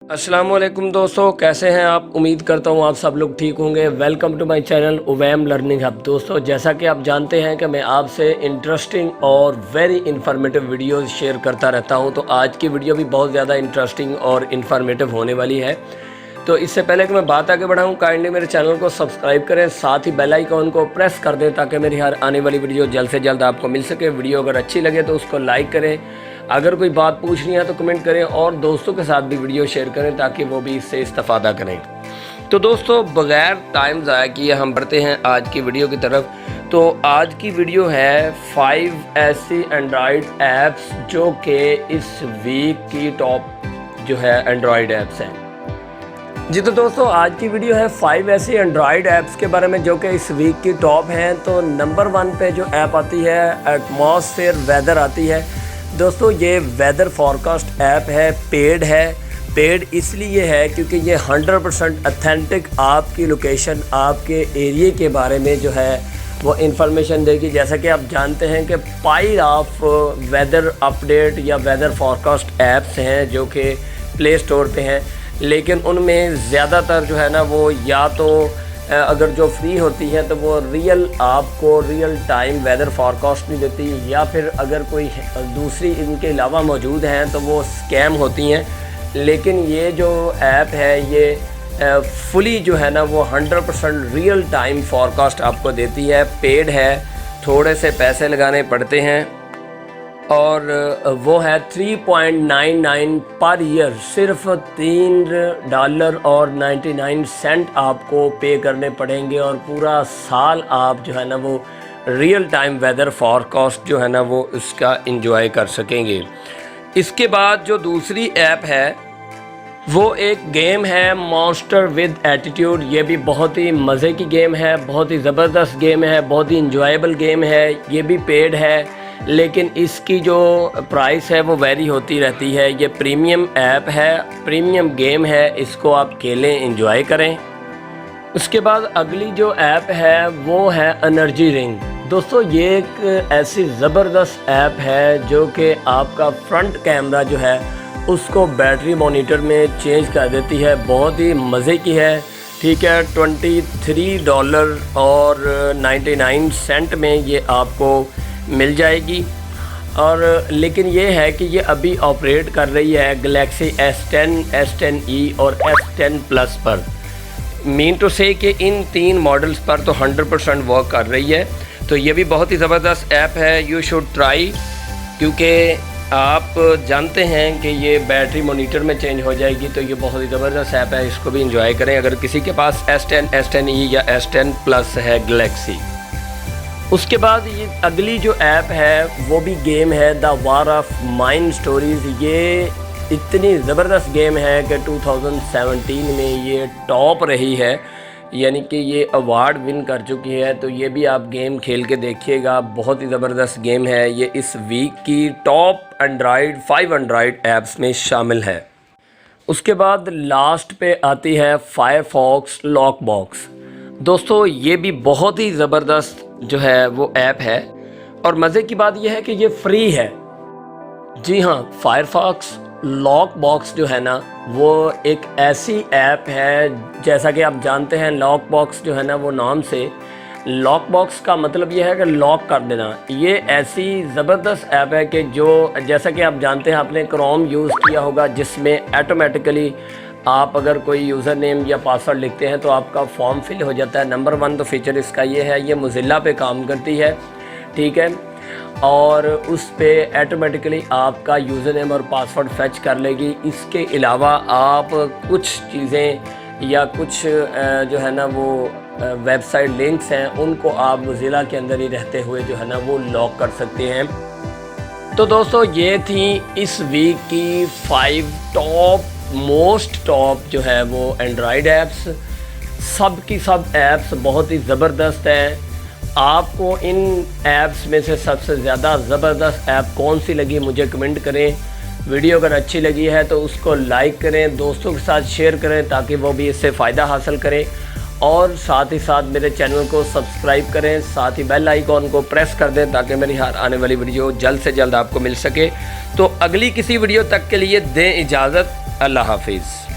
अस्सलाम वालेकुम दोस्तों, कैसे हैं आप। उम्मीद करता हूं आप सब लोग ठीक होंगे। वेलकम टू माय चैनल उवैम लर्निंग हब। दोस्तों, जैसा कि आप जानते हैं कि मैं आपसे इंटरेस्टिंग और वेरी इन्फॉर्मेटिव वीडियोस शेयर करता रहता हूं, तो आज की वीडियो भी बहुत ज़्यादा इंटरेस्टिंग और इन्फॉर्मेटिव होने वाली है। तो इससे पहले कि मैं बात आगे बढ़ाऊँ, काइंडली मेरे चैनल को सब्सक्राइब करें, साथ ही बेल आइकॉन को प्रेस कर दें ताकि मेरी हर आने वाली वीडियो जल्द से जल्द आपको मिल सके। वीडियो अगर अच्छी लगे तो उसको लाइक करें, अगर कोई बात पूछनी है तो कमेंट करें और दोस्तों के साथ भी वीडियो शेयर करें ताकि वो भी इससे इस्तेफादा करें। तो दोस्तों, बगैर टाइम ज़ाया किए हम बढ़ते हैं आज की वीडियो की तरफ। तो आज की वीडियो है 5 ऐसी एंड्रॉयड ऐप्स जो कि इस वीक की टॉप जो है एंड्रॉयड ऐप्स हैं। जी तो दोस्तों, आज की वीडियो है 5 ऐसी एंड्रॉयड ऐप्स के बारे में जो कि इस वीक की टॉप हैं। तो नंबर 1 पे जो ऐप आती है एटमॉस्फेयर वेदर आती है। दोस्तों, ये वेदर फॉरकास्ट ऐप है, पेड है। पेड इसलिए है क्योंकि ये 100% ऑथेंटिक आपकी लोकेशन, आपके एरिया के बारे में जो है वो इन्फॉर्मेशन देगी। जैसा कि आप जानते हैं कि पाइल ऑफ वेदर अपडेट या वेदर फॉरकास्ट ऐप्स हैं जो कि प्ले स्टोर पे हैं, लेकिन उनमें ज़्यादातर जो है ना वो या तो अगर जो फ्री होती है तो वो आपको रियल टाइम वेदर फॉरकास्ट नहीं देती, या फिर अगर कोई दूसरी इनके अलावा मौजूद हैं तो वो स्कैम होती हैं। लेकिन ये जो ऐप है ये फुली जो है ना वो 100% रियल टाइम फॉरकास्ट आपको देती है। पेड है, थोड़े से पैसे लगाने पड़ते हैं और वो है $3.99 पर ईयर। सिर्फ $3.99 आपको पे करने पड़ेंगे और पूरा साल आप जो है ना वो रियल टाइम वेदर फॉरकास्ट जो है ना वो उसका एंजॉय कर सकेंगे। इसके बाद जो दूसरी ऐप है वो एक गेम है मॉन्स्टर विद एटीट्यूड। ये भी बहुत ही मज़े की गेम है, बहुत ही ज़बरदस्त गेम है, बहुत ही इंजॉयबल गेम है। ये भी पेड है, लेकिन इसकी जो प्राइस है वो वेरी होती रहती है। ये प्रीमियम ऐप है, प्रीमियम गेम है, इसको आप खेलें, एंजॉय करें। उसके बाद अगली जो ऐप है वो है एनर्जी रिंग। दोस्तों, ये एक ऐसी ज़बरदस्त ऐप है जो कि आपका फ्रंट कैमरा जो है उसको बैटरी मॉनिटर में चेंज कर देती है। बहुत ही मज़े की है, ठीक है। $23.99 में ये आपको मिल जाएगी। और लेकिन ये है कि ये अभी ऑपरेट कर रही है गैलेक्सी S10, S10e और S10 प्लस पर। मीन टू से कि इन 3 मॉडल्स पर तो 100% वर्क कर रही है। तो ये भी बहुत ही ज़बरदस्त ऐप है, यू शुड ट्राई। क्योंकि आप जानते हैं कि ये बैटरी मॉनिटर में चेंज हो जाएगी, तो ये बहुत ही ज़बरदस्त ऐप है, इसको भी इंजॉय करें अगर किसी के पास S10, S10e या S10 प्लस है गैलेक्सी। उसके बाद ये अगली जो ऐप है वो भी गेम है, the war of mine stories. ये इतनी ज़बरदस्त गेम है कि 2017 में ये टॉप रही है, यानी कि ये अवार्ड विन कर चुकी है। तो ये भी आप गेम खेल के देखिएगा, बहुत ही ज़बरदस्त गेम है। ये इस वीक की टॉप 5 एंड्रॉयड ऐप्स में शामिल है। उसके बाद लास्ट पे आती है फायरफॉक्स लॉक बॉक्स। दोस्तों, ये भी बहुत ही ज़बरदस्त जो है वो ऐप है और मज़े की बात यह है कि ये फ्री है। जी हाँ, फायरफॉक्स लॉक बॉक्स जो है ना वो एक ऐसी ऐप है, जैसा कि आप जानते हैं लॉक बॉक्स जो है ना वो नाम से लॉक बॉक्स का मतलब ये है कि लॉक कर देना। ये ऐसी ज़बरदस्त ऐप है कि जो जैसा कि आप जानते हैं, आपने क्रोम यूज़ किया होगा जिसमें ऑटोमेटिकली आप अगर कोई यूज़र नेम या पासवर्ड लिखते हैं तो आपका फॉर्म फिल हो जाता है। नंबर 1 तो फीचर इसका ये है, ये मोज़िला पे काम करती है, ठीक है। और उस पे ऑटोमेटिकली आपका यूज़र नेम और पासवर्ड फेच कर लेगी। इसके अलावा आप कुछ चीज़ें या कुछ जो है ना वो वेबसाइट लिंक्स हैं उनको आप मोज़िला के अंदर ही रहते हुए जो है ना वो लॉक कर सकते हैं। तो दोस्तों, ये थी इस वीक की 5 मोस्ट टॉप जो है वो एंड्रॉयड ऐप्स। सब की सब ऐप्स बहुत ही ज़बरदस्त हैं। आपको इन ऐप्स में से सबसे ज़्यादा ज़बरदस्त ऐप कौन सी लगी मुझे कमेंट करें। वीडियो अगर अच्छी लगी है तो उसको लाइक करें, दोस्तों के साथ शेयर करें ताकि वो भी इससे फ़ायदा हासिल करें, और साथ ही साथ मेरे चैनल को सब्सक्राइब करें, साथ ही बेल आइकॉन को प्रेस कर दें ताकि मेरी हर आने वाली वीडियो जल्द से जल्द आपको मिल सके। तो अगली किसी वीडियो तक के लिए दें इजाज़त। अल्लाह हाफिज़।